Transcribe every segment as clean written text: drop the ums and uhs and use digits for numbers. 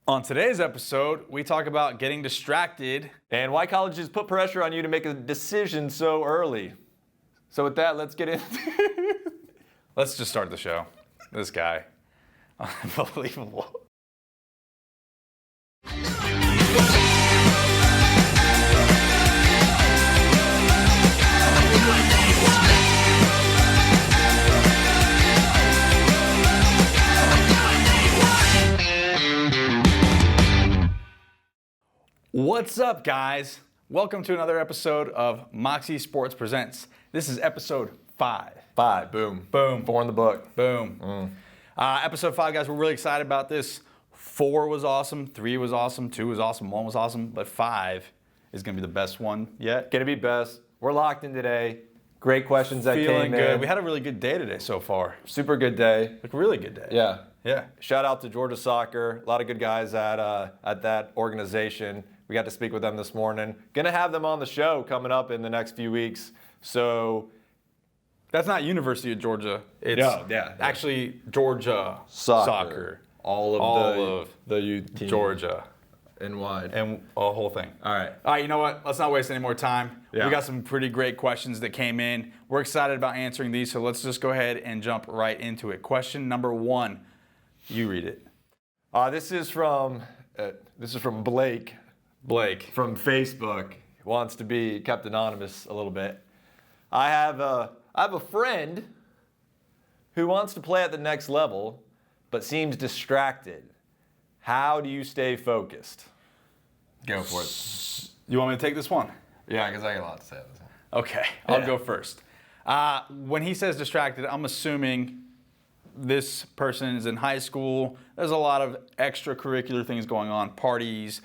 On today's episode, we talk about getting distracted and why colleges put pressure on you to make a decision so early. So with that, let's get in. Let's just start the show. This guy, unbelievable. What's up, guys? Welcome to another episode of Moxie Sports Presents. This is episode 5. 5, boom. Boom. 4 in the book. Boom. Episode 5, guys, we're really excited about this. 4 was awesome, 3 was awesome, 2 was awesome, 1 was awesome, but 5 is going to be the best one yet. Gonna be best. We're locked in today. Great questions that Feeling came good. in. We had a really good day today so far. Super good day. Like, really good day. Yeah. Shout out to Georgia Soccer. A lot of good guys at that organization. We got to speak with them this morning. Gonna have them on the show coming up in the next few weeks. So that's not University of Georgia. It's actually Georgia Soccer. All of the youth team. Georgia. And wide. And a whole thing. All right, you know what? Let's not waste any more time. Yeah. We got some pretty great questions that came in. We're excited about answering these, so let's just go ahead and jump right into it. Question number 1. You read it. This is from Blake. Blake. From Facebook. He wants to be kept anonymous a little bit. I have a friend who wants to play at the next level, but seems distracted. How do you stay focused? Go for it. You want me to take this one? Yeah, because I got a lot to say on this one. Okay, I'll go first. When he says distracted, I'm assuming this person is in high school. There's a lot of extracurricular things going on, parties,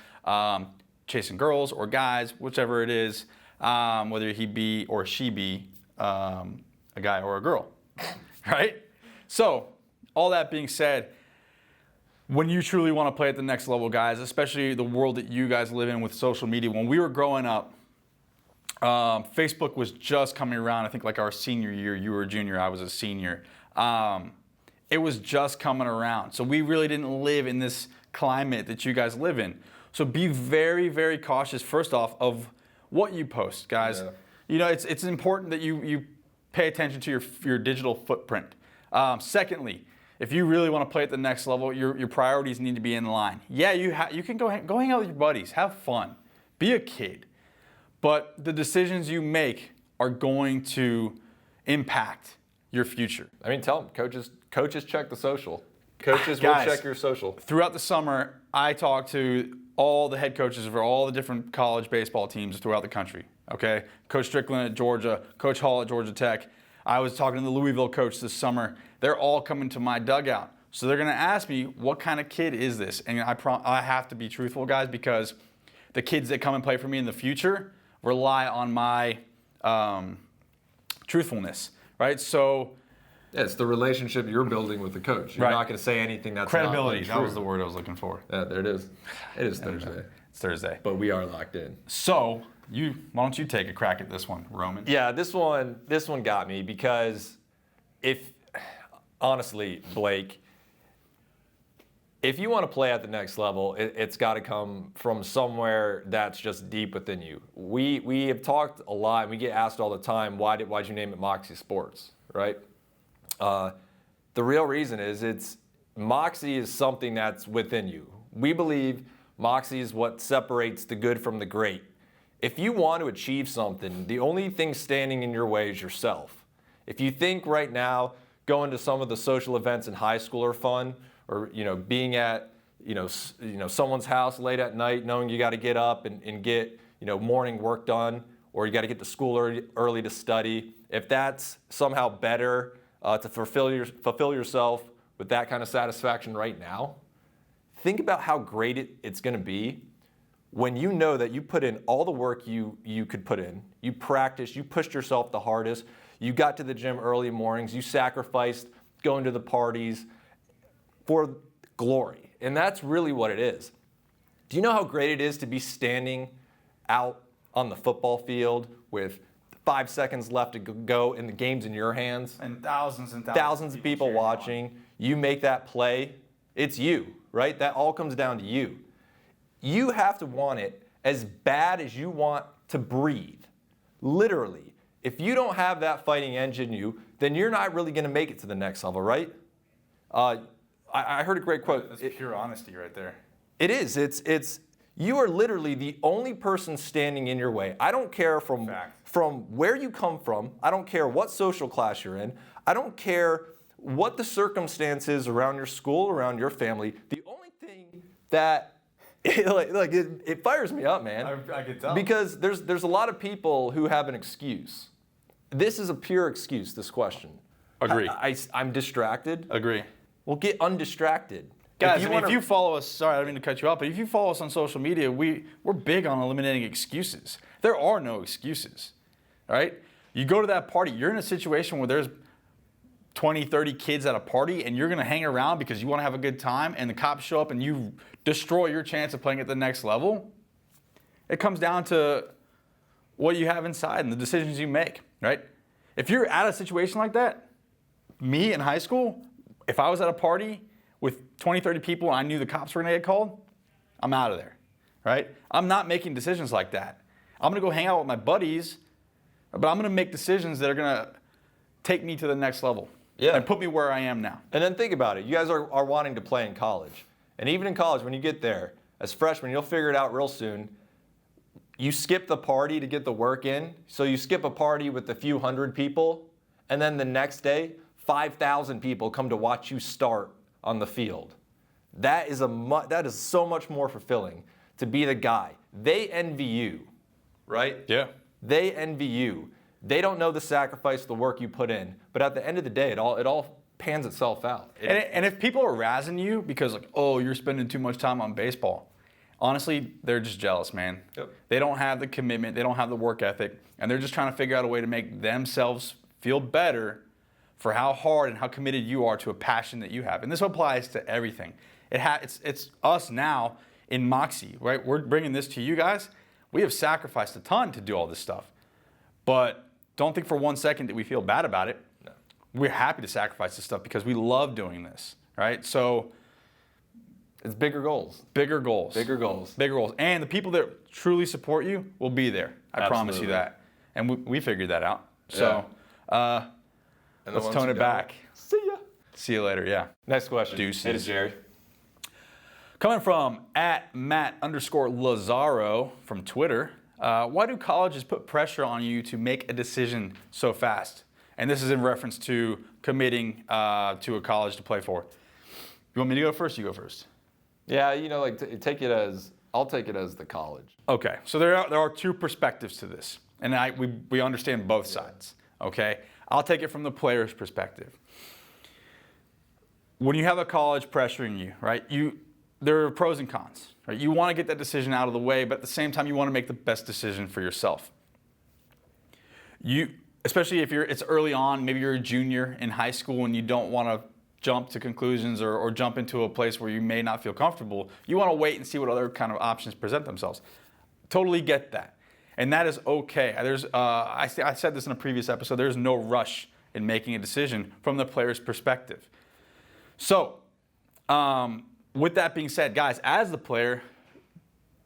chasing girls or guys, whichever it is, whether he be or she be a guy or a girl, right? So, all that being said, when you truly want to play at the next level, guys, especially the world that you guys live in with social media, when we were growing up, Facebook was just coming around. I think like our senior year, you were a junior, I was a senior. It was just coming around. So we really didn't live in this climate that you guys live in. So be very, very cautious, first off, of what you post, guys. Yeah. You know, it's important that you pay attention to your digital footprint. Secondly, if you really want to play at the next level, your priorities need to be in line. Yeah, you can go hang out with your buddies, have fun, be a kid. But the decisions you make are going to impact your future. I mean, tell them, coaches check the social. Coaches Guys, will check your social. Throughout the summer, I talked to all the head coaches for all the different college baseball teams throughout the country, okay? Coach Strickland at Georgia, Coach Hall at Georgia Tech. I was talking to the Louisville coach this summer. They're all coming to my dugout. So they're gonna ask me, what kind of kid is this? And I have to be truthful, guys, because the kids that come and play for me in the future rely on my truthfulness, right? So, yeah, it's the relationship you're building with the coach. You're not going to say anything that's credibility. Not that was the word I was looking for. Yeah, there it is. It is Thursday. It's Thursday. But we are locked in. So, why don't you take a crack at this one, Roman? Yeah, this one got me because honestly, Blake, if you want to play at the next level, it's got to come from somewhere that's just deep within you. We have talked a lot, and we get asked all the time, why'd you name it Moxie Sports, right? The real reason is Moxie is something that's within you. We believe Moxie is what separates the good from the great. If you want to achieve something, the only thing standing in your way is yourself. If you think right now going to some of the social events in high school are fun, or being at someone's house late at night, knowing you got to get up and get morning work done, or you got to get to school early to study, if that's somehow better to fulfill yourself with that kind of satisfaction right now, think about how great it's going to be when you know that you put in all the work you could put in. You practiced, you pushed yourself the hardest, you got to the gym early mornings, you sacrificed going to the parties for glory. And that's really what it is. Do you know how great it is to be standing out on the football field with 5 seconds left to go and the game's in your hands? And thousands of people watching. You make that play, it's you. right? That all comes down to you. You have to want it as bad as you want to breathe. Literally. If you don't have that fighting engine in you, then you're not really going to make it to the next level, right? I heard a great quote. That's pure honesty right there. It is. It's you are literally the only person standing in your way. I don't care from where you come from. I don't care what social class you're in. I don't care what the circumstances around your school, around your family. The only thing that it fires me up, man. I can tell. Because there's a lot of people who have an excuse. This is a pure excuse, this question. Agree. I'm distracted. Agree. Well, get undistracted. Guys, if you follow us, sorry, I didn't mean to cut you off, but if you follow us on social media, we're big on eliminating excuses. There are no excuses, all right? You go to that party, you're in a situation where there's 20, 30 kids at a party, and you're going to hang around because you want to have a good time, and the cops show up and you destroy your chance of playing at the next level. It comes down to what you have inside and the decisions you make, right? If you're at a situation like that, me in high school, if I was at a party with 20, 30 people and I knew the cops were going to get called, I'm out of there, right? I'm not making decisions like that. I'm going to go hang out with my buddies, but I'm going to make decisions that are going to take me to the next level and put me where I am now. And then think about it. You guys are wanting to play in college. And even in college, when you get there, as freshmen, you'll figure it out real soon. You skip the party to get the work in. So you skip a party with a few hundred people, and then the next day, 5,000 people come to watch you start on the field. That is so much more fulfilling to be the guy. They envy you, right? Yeah. They envy you. They don't know the sacrifice, the work you put in. But at the end of the day, it all pans itself out. And if people are razzing you because, like, oh, you're spending too much time on baseball, honestly, they're just jealous, man. Yep. They don't have the commitment. They don't have the work ethic. And they're just trying to figure out a way to make themselves feel better for how hard and how committed you are to a passion that you have. And this applies to everything. It's us now in Moxie, right? We're bringing this to you guys. We have sacrificed a ton to do all this stuff. But don't think for 1 second that we feel bad about it. No. We're happy to sacrifice this stuff because we love doing this, right? So it's bigger goals. Bigger goals. Bigger goals. Bigger goals. And the people that truly support you will be there. I promise you that. And we figured that out. So let's tone it back. See ya. See you later, yeah. Next question. Deuces. Hit it, Jerry. Coming from @Matt_Lazaro from Twitter. Why do colleges put pressure on you to make a decision so fast? And this is in reference to committing to a college to play for. You want me to go first? You go first. Yeah, take it as I'll take it as the college. Okay, so there are two perspectives to this, and we understand both sides. Okay, I'll take it from the player's perspective. When you have a college pressuring you, right? There are pros and cons, right? You want to get that decision out of the way, but at the same time, you want to make the best decision for yourself. Especially if it's early on, maybe you're a junior in high school and you don't want to jump to conclusions or jump into a place where you may not feel comfortable. You want to wait and see what other kind of options present themselves. Totally get that. And that is okay. I said this in a previous episode, there's no rush in making a decision from the player's perspective. So, with that being said, guys, as the player,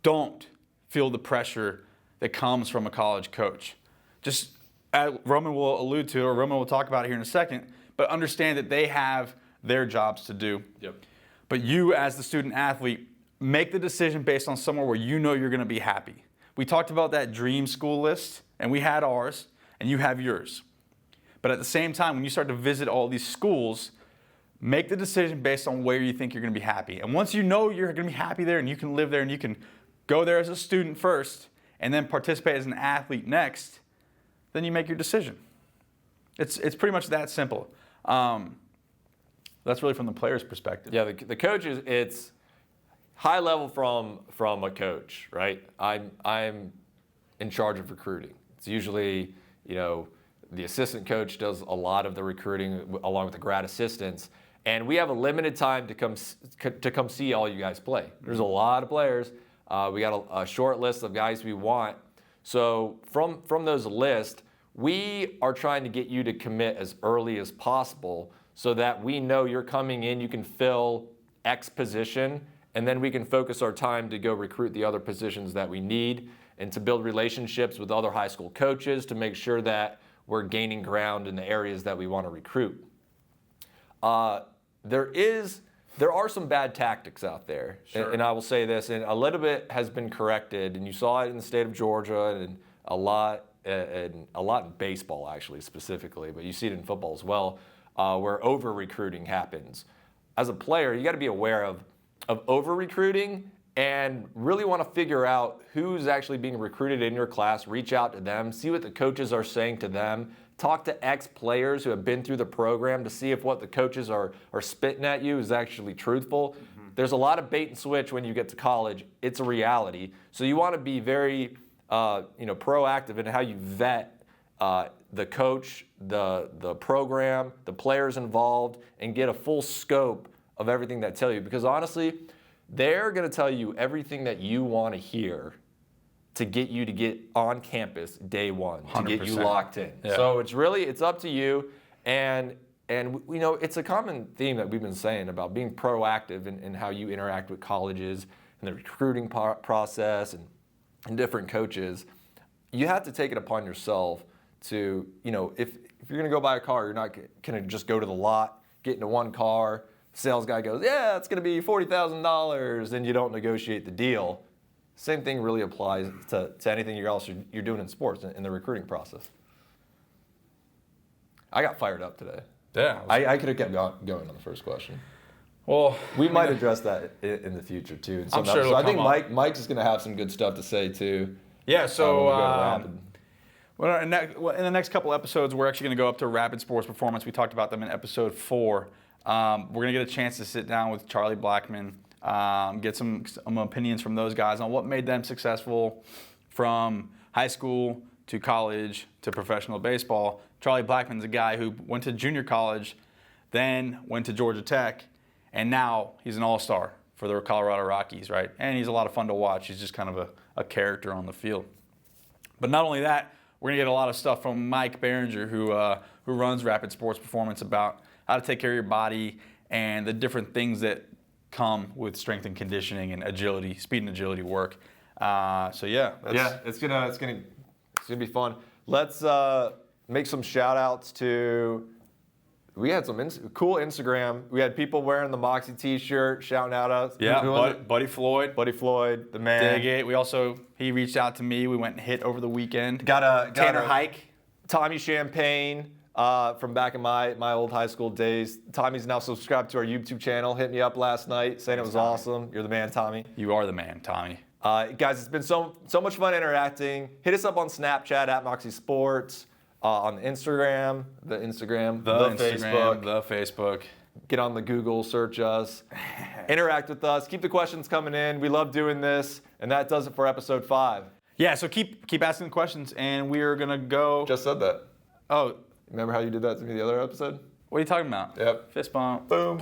don't feel the pressure that comes from a college coach. Just, Roman will allude to, or Roman will talk about it here in a second, but understand that they have their jobs to do. Yep. But you, as the student athlete, make the decision based on somewhere where you know you're going to be happy. We talked about that dream school list, and we had ours, and you have yours. But at the same time, when you start to visit all these schools, make the decision based on where you think you're going to be happy. And once you know you're going to be happy there and you can live there and you can go there as a student first and then participate as an athlete next, then you make your decision. It's pretty much that simple. That's really from the player's perspective. Yeah, the coach it's high level from a coach, right? I'm in charge of recruiting. It's usually, the assistant coach does a lot of the recruiting along with the grad assistants. And we have a limited time to come see all you guys play. There's a lot of players. We got a short list of guys we want. So from those lists, we are trying to get you to commit as early as possible so that we know you're coming in, you can fill X position, and then we can focus our time to go recruit the other positions that we need and to build relationships with other high school coaches to make sure that we're gaining ground in the areas that we want to recruit. There are some bad tactics out there, Sure. and I will say this, and a little bit has been corrected, and you saw it in the state of Georgia, and a lot in baseball actually specifically, but you see it in football as well, where over recruiting happens. As a player, you got to be aware of over recruiting and really want to figure out who's actually being recruited in your class. Reach out to them, see what the coaches are saying to them. Talk to ex-players who have been through the program to see if what the coaches are spitting at you is actually truthful. Mm-hmm. There's a lot of bait and switch when you get to college. It's a reality. So you want to be very proactive in how you vet the coach, the program, the players involved, and get a full scope of everything that tell you. Because honestly, they're going to tell you everything that you want to hear to get you to get on campus day one, to 100%. get you locked in. Yeah. So it's up to you. And it's a common theme that we've been saying about being proactive in how you interact with colleges and the recruiting process and different coaches. You have to take it upon yourself to, if you're going to go buy a car, you're not going to just go to the lot, get into one car. Sales guy goes, yeah, it's going to be $40,000, and you don't negotiate the deal. Same thing really applies to anything else you're doing in sports in the recruiting process. I got fired up today. Yeah. I could have kept going on the first question. Well, We might address that in the future too. I'm sure it'll I think come up. Mike's is going to have some good stuff to say too. Yeah, so when we go to Rapid. in the next couple episodes, we're actually going to go up to Rapid Sports Performance. We talked about them in episode 4. We're going to get a chance to sit down with Charlie Blackman, get some opinions from those guys on what made them successful from high school to college to professional baseball. Charlie Blackman's a guy who went to junior college, then went to Georgia Tech, and now he's an all-star for the Colorado Rockies, right? And he's a lot of fun to watch. He's just kind of a character on the field. But not only that, we're going to get a lot of stuff from Mike Behringer, who runs Rapid Sports Performance, about how to take care of your body and the different things that come with strength and conditioning and agility, speed and agility work. It's gonna be fun. Let's make some shout outs to. We had some cool Instagram. We had people wearing the Moxie T-shirt, shouting out us. Yeah, Buddy Floyd. Buddy Floyd, the man. Dig it. He reached out to me. We went and hit over the weekend. Got Tanner a Hike. Tommy Champagne from back in my old high school days. Tommy's now subscribed to our YouTube channel. Hit me up last night saying it was awesome. You're the man, Tommy. You are the man, Tommy. Guys, it's been so much fun interacting. Hit us up on Snapchat at Moxie Sports, on Instagram, the Facebook. Get on the Google, search us, interact with us, keep the questions coming in. We love doing this, and that does it for episode 5. Yeah, so keep asking questions, and we are gonna go. Just said that. Oh, Remember how you did that to me the other episode? what are you talking about? Yep. Fist bump. Boom.